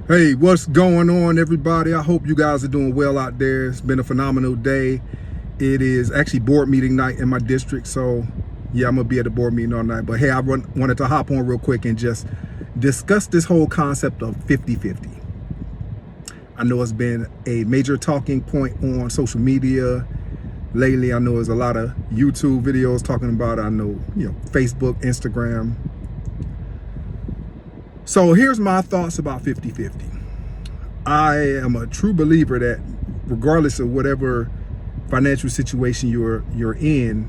Hey, what's going on, everybody? I hope you guys are doing well out there. It's been a phenomenal day. It is actually board meeting night in my district, so yeah, I'm gonna be at the board meeting all night. But hey, I wanted to hop on real quick and just discuss this whole concept of 50-50. I know it's been a major talking point on social media lately. I know there's a lot of YouTube videos talking about it. I know, Facebook, Instagram. So here's my thoughts about 50-50. I am a true believer that regardless of whatever financial situation you're in,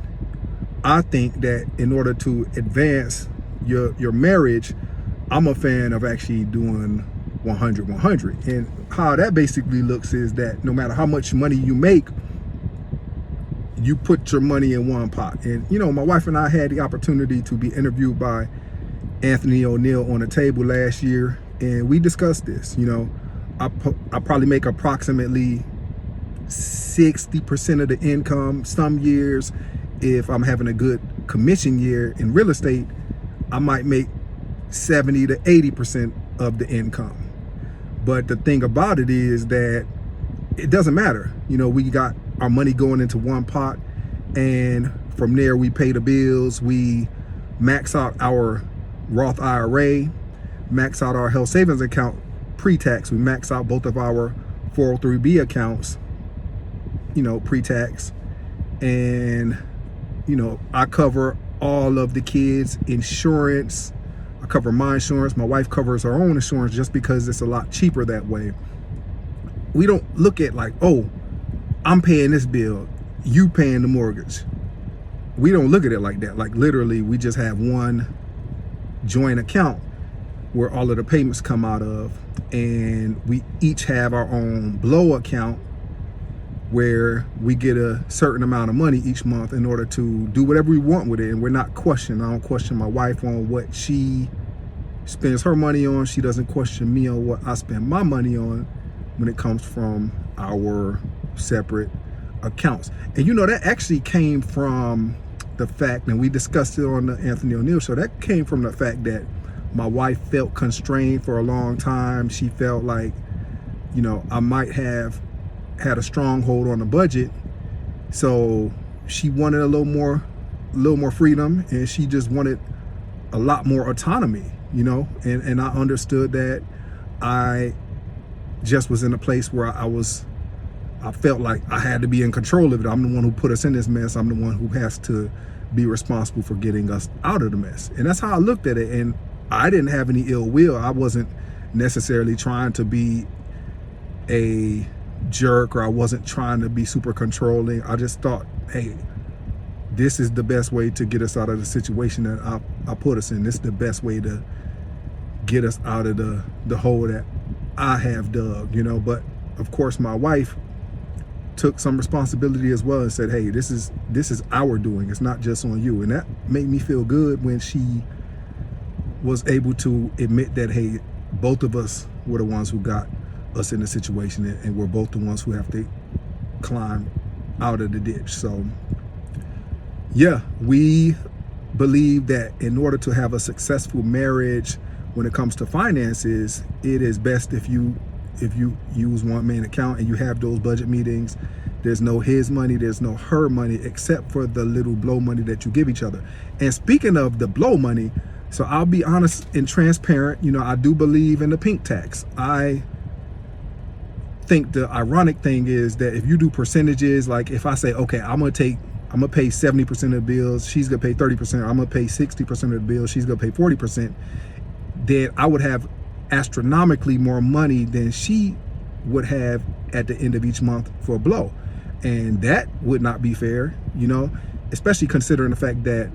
I think that in order to advance your marriage, I'm a fan of actually doing 100-100. And how that basically looks is that no matter how much money you make, you put your money in one pot. And my wife and I had the opportunity to be interviewed by Anthony O'Neill on the table last year, and we discussed this. I probably make approximately 60% of the income. Some years, if I'm having a good commission year in real estate, I might make 70 to 80% of the income. But the thing about it is that it doesn't matter. We got our money going into one pot, and from there we pay the bills. We max out our Roth IRA, max out our health savings account pre-tax. We max out both of our 403b accounts, pre-tax. And, I cover all of the kids' insurance. I cover my insurance. My wife covers her own insurance just because it's a lot cheaper that way. We don't look at like, oh, I'm paying this bill, you paying the mortgage. We don't look at it like that. Like literally, we just have one joint account where all of the payments come out of, and we each have our own blow account where we get a certain amount of money each month in order to do whatever we want with it. And we're not questioning. I don't question my wife on what she spends her money on. She doesn't question me on what I spend my money on when it comes from our separate accounts. And that actually came from the fact, and we discussed it on the Anthony O'Neill show, that came from the fact that my wife felt constrained for a long time. She felt like, I might have had a stronghold on the budget. So she wanted a little more freedom, and she just wanted a lot more autonomy, and I understood that. I just was in a place where I felt like I had to be in control of it. I'm the one who put us in this mess. I'm the one who has to be responsible for getting us out of the mess. And that's how I looked at it. And I didn't have any ill will. I wasn't necessarily trying to be a jerk, or I wasn't trying to be super controlling. I just thought, hey, this is the best way to get us out of the situation that I put us in. This is the best way to get us out of the hole that I have dug, But of course, my wife took some responsibility as well and said, hey, this is our doing. It's not just on you. And that made me feel good when she was able to admit that, hey, both of us were the ones who got us in the situation, and we're both the ones who have to climb out of the ditch. So yeah, we believe that in order to have a successful marriage when it comes to finances, it is best if you use one main account and you have those budget meetings. There's no his money, there's no her money, except for the little blow money that you give each other. And speaking of the blow money, so I'll be honest and transparent, I do believe in the pink tax. I think the ironic thing is that if you do percentages, like if I say, okay, I'm gonna pay 70% of the bills, she's gonna pay 30%, I'm gonna pay 60% of the bills, she's gonna pay 40%, then I would have astronomically more money than she would have at the end of each month for a blow. And that would not be fair, especially considering the fact that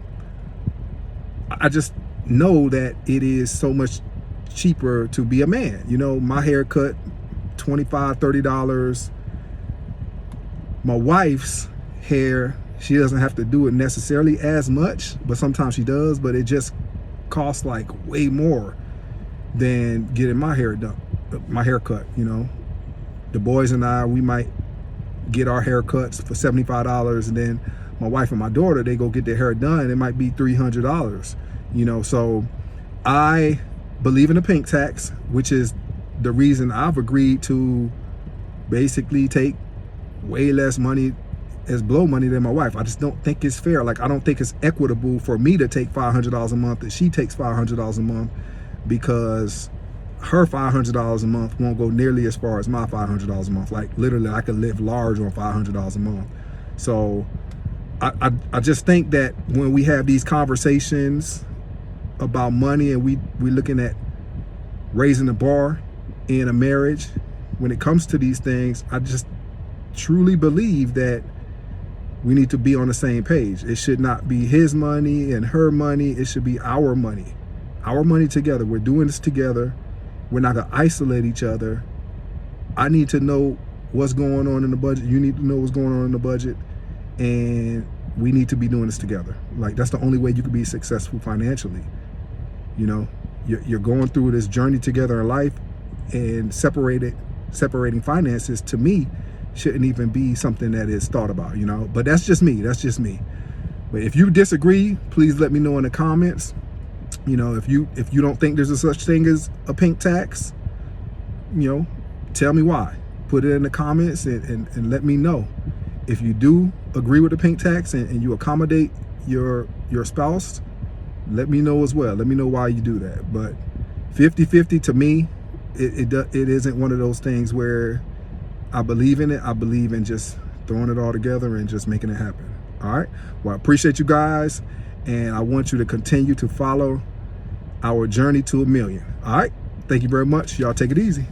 I just know that it is so much cheaper to be a man. My haircut, $25, $30. My wife's hair, she doesn't have to do it necessarily as much, but sometimes she does, but it just costs like way more than getting my hair done, my haircut. The boys and I, we might get our haircuts for $75, and then my wife and my daughter, they go get their hair done, it might be $300. So I believe in the pink tax, which is the reason I've agreed to basically take way less money as blow money than my wife. I just don't think it's fair. Like, I don't think it's equitable for me to take $500 a month and she takes $500 a month, because her $500 a month won't go nearly as far as my $500 a month. Like, literally, I could live large on $500 a month. So I just think that when we have these conversations about money and we looking at raising the bar in a marriage, when it comes to these things, I just truly believe that we need to be on the same page. It should not be his money and her money. It should be our money together. We're doing this together. We're not gonna isolate each other. I need to know what's going on in the budget. You need to know what's going on in the budget, and we need to be doing this together. Like, that's the only way you can be successful financially. You know, you're going through this journey together in life, and separating finances, to me, shouldn't even be something that is thought about, you know. But that's just me. But if you disagree, please let me know in the comments. You know, if you don't think there's a such thing as a pink tax, you know, tell me why. Put it in the comments and let me know. If you do agree with the pink tax and you accommodate your spouse, let me know as well. Let me know why you do that. But 50-50 to me, it isn't one of those things where I believe in it. I believe in just throwing it all together and just making it happen. All right. Well, I appreciate you guys, and I want you to continue to follow our journey to 1 million. All right. Thank you very much. Y'all take it easy.